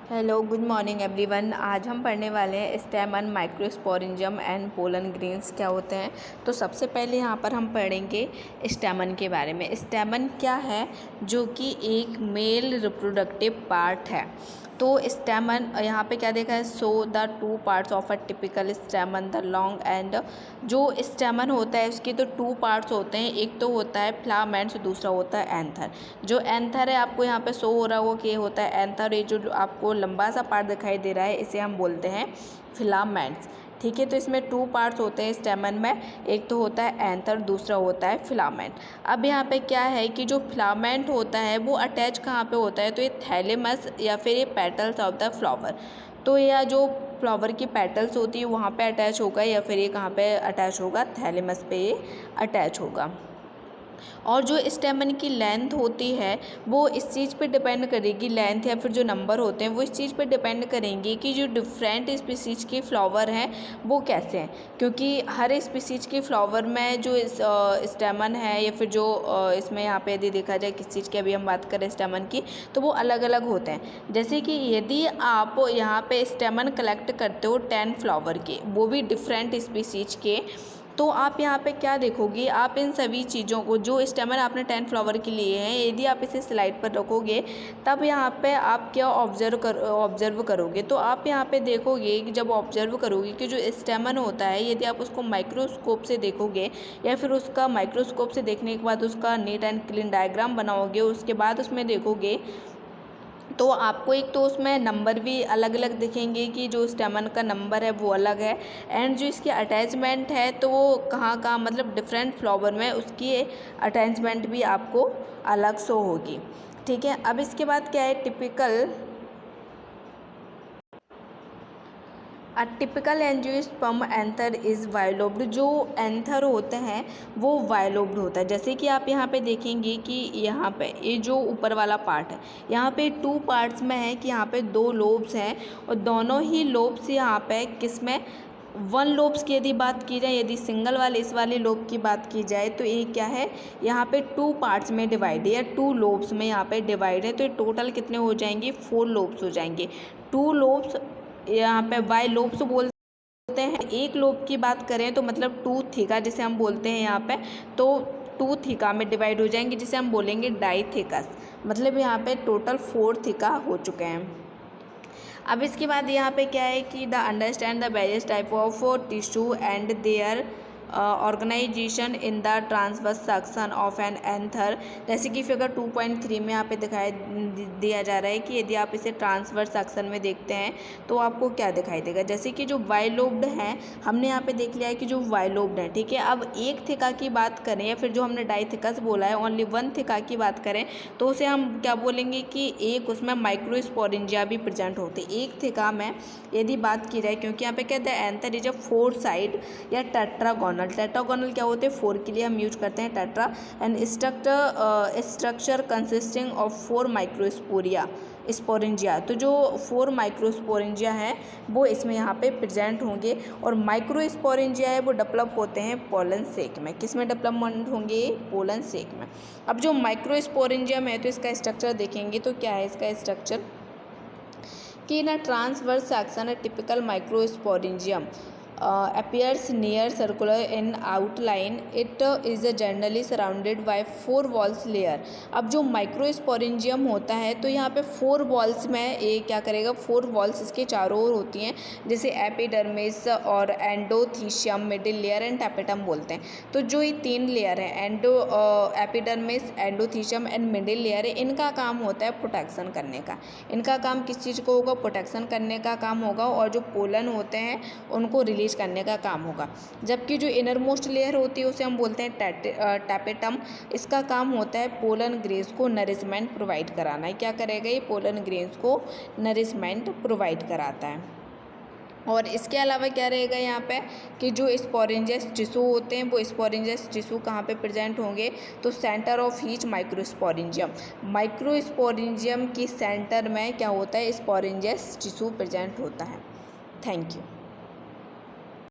Hello, good morning everyone. आज हम पढ़ने वाले हैं स्टेमन, माइक्रोस्पोरेंजियम एंड पोलन ग्रेन्स क्या होते हैं। तो सबसे पहले यहाँ पर हम पढ़ेंगे स्टेमन के बारे में। स्टेमन क्या है? जो कि एक मेल रिप्रोडक्टिव पार्ट है। तो स्टेमन यहाँ पे क्या देखा है, so the two parts of a typical स्टेमन, the long and. जो स्टेमन होता है उसके तो टू पार्ट्स होते हैं, एक तो होता है फिलामेंट्स, दूसरा होता है एंथर। जो एंथर है आपको यहाँ पे शो हो रहा होगा कि ये होता है एंथर। ये जो आपको लंबा सा पार्ट दिखाई दे रहा है इसे हम बोलते हैं फिलामेंट्स। ठीक है, तो इसमें टू पार्ट्स होते हैं स्टेमन में, एक तो होता है एंथर, दूसरा होता है फिलामेंट। अब यहाँ पे क्या है कि जो फिलामेंट होता है वो अटैच कहाँ पे होता है, तो ये थैलेमस या फिर ये पेटल्स ऑफ द फ्लावर। तो यह जो फ्लावर की पेटल्स होती है वहाँ पे अटैच होगा, या फिर ये कहाँ पे अटैच होगा, थैलेमस पे ये अटैच होगा। और जो स्टेमन की लेंथ होती है वो इस चीज़ पे डिपेंड करेगी, लेंथ या फिर जो नंबर होते हैं वो इस चीज़ पे डिपेंड करेंगे कि जो डिफरेंट स्पीसीज के फ्लावर हैं वो कैसे हैं। क्योंकि हर स्पीसीज के फ्लावर में जो स्टेमन है या फिर जो इसमें यहाँ पे यदि देखा जाए किस चीज़ की अभी हम बात करें स्टेमन की, तो वो अलग अलग होते हैं। जैसे कि यदि आप यहाँ पे स्टेमन कलेक्ट करते हो 10 फ्लावर के, वो भी डिफरेंट स्पीसीज के, तो आप यहाँ पे क्या देखोगे, आप इन सभी चीज़ों को, जो स्टेमन आपने 10 फ्लावर के लिए हैं, यदि आप इसे स्लाइड पर रखोगे तब यहाँ पे आप क्या ऑब्जर्व करोगे। तो आप यहाँ पे देखोगे कि जब ऑब्जर्व करोगे कि जो स्टेमन होता है, यदि आप उसको माइक्रोस्कोप से देखोगे या फिर उसका माइक्रोस्कोप से देखने के बाद उसका नीट एंड क्लीन डायग्राम बनाओगे, उसके बाद उसमें देखोगे तो आपको एक तो उसमें नंबर भी अलग अलग दिखेंगे कि जो स्टेमन का नंबर है वो अलग है, एंड जो इसकी अटैचमेंट है तो वो कहाँ कहाँ, मतलब डिफरेंट फ्लावर में उसकी अटैचमेंट भी आपको अलग शो होगी। ठीक है, अब इसके बाद क्या है, टिपिकल एंजियोस्पर्म एंथर इज़ वायलोब्ड। जो एंथर होते हैं वो वायलोब्ड होता है। जैसे कि आप यहाँ पे देखेंगे कि यहाँ पे ये जो ऊपर वाला पार्ट है, यहाँ पे टू पार्ट्स में है कि यहाँ पे दो लोब्स हैं, और दोनों ही लोब्स यहाँ पे किस में, वन लोब्स की यदि बात की जाए, यदि सिंगल वाले इस वाले लोब की बात की जाए तो ये क्या है, यहाँ पे टू पार्ट्स में डिवाइड है या टू लोब्स में यहाँ पे डिवाइड है। तो ये टोटल कितने हो जाएंगे, 4 लोब्स हो जाएंगे। टू लोब्स यहाँ पे बाय लोब्स बोलते हैं। एक लोब की बात करें तो मतलब टू थीका जिसे हम बोलते हैं यहाँ पे, तो टू थीका में डिवाइड हो जाएंगे जिसे हम बोलेंगे डाइथिकस। मतलब यहाँ पे टोटल 4 थीका हो चुके हैं। अब इसके बाद यहाँ पे क्या है कि the understand the various type of tissue and their organisation in the transverse section of an anther. जैसे कि फिगर 2.3 में यहाँ पे दिया जा रहा है कि यदि आप इसे ट्रांसवर्स सेक्शन में देखते हैं तो आपको क्या दिखाई देगा। जैसे कि जो वाइलोब्ड हैं, हमने यहाँ पे देख लिया है कि जो वाइलोब्ड है, ठीक है। अब एक थिका की बात करें या फिर जो हमने डाइथिकस बोला है, ओनली वन थिका की बात करें तो उसे हम क्या बोलेंगे कि एक उसमें माइक्रोस्पोरेंजिया भी प्रेजेंट होते। एक थिका में यदि बात की जाए, क्योंकि यहाँ पे कहते हैं एंथर इज अ 4 साइड या टेट्रागोनल। टेट्रागोनल क्या होते हैं, 4 के लिए हम यूज करते हैं tetra. And structure consisting of 4 microsporia sporangia. तो जो 4 माइक्रोस्पोरेंजिया हैं वो इसमें यहाँ पे प्रेजेंट होंगे, और माइक्रोस्पोरेंजिया है वो डेवलप होते हैं पोलन सेक में। किस में डेवलपमेंट होंगे, पोलन सेक में। अब जो माइक्रोस्पोरेंजियम है तो इसका स्ट्रक्चर देखेंगे तो क्या है इसका स्ट्रक्चर, कि in a transverse section a typical microsporangium appears near circular in outline. It is generally surrounded by 4 walls layer. अब जो माइक्रोस्पोरेंजियम होता है तो यहाँ पे 4 वॉल्स में ये क्या करेगा, 4 वॉल्स इसके चारों ओर होती हैं, जैसे एपिडर्मिस और endothecium, middle layer and tapetum बोलते हैं। तो जो ये 3 लेयर हैं, epidermis, endothecium and middle layer है, इनका काम होता है प्रोटेक्शन करने का। इनका काम किस चीज़ को होगा, प्रोटेक्शन करने का काम होगा, और जो पोलन होते हैं उनको रिलीज करने का काम होगा। जबकि जो इनर मोस्ट लेयर होती है उसे हम बोलते हैं टैपेटम। इसका काम होता है पोलन ग्रेन्स को नरिशमेंट प्रोवाइड कराना है। क्या करेगा ये, पोलन ग्रेन्स को नरिशमेंट प्रोवाइड कराता है। और इसके अलावा क्या रहेगा यहाँ पे, कि जो स्पोरेंजियस टिश्यू होते हैं वो स्पोरेंजियस टिश्यू कहाँ पे प्रेजेंट होंगे, तो centre of each microsporangium. Microsporangium की सेंटर में क्या होता है, स्पोरेंजियस टिश्यू प्रेजेंट होता है। Thank you.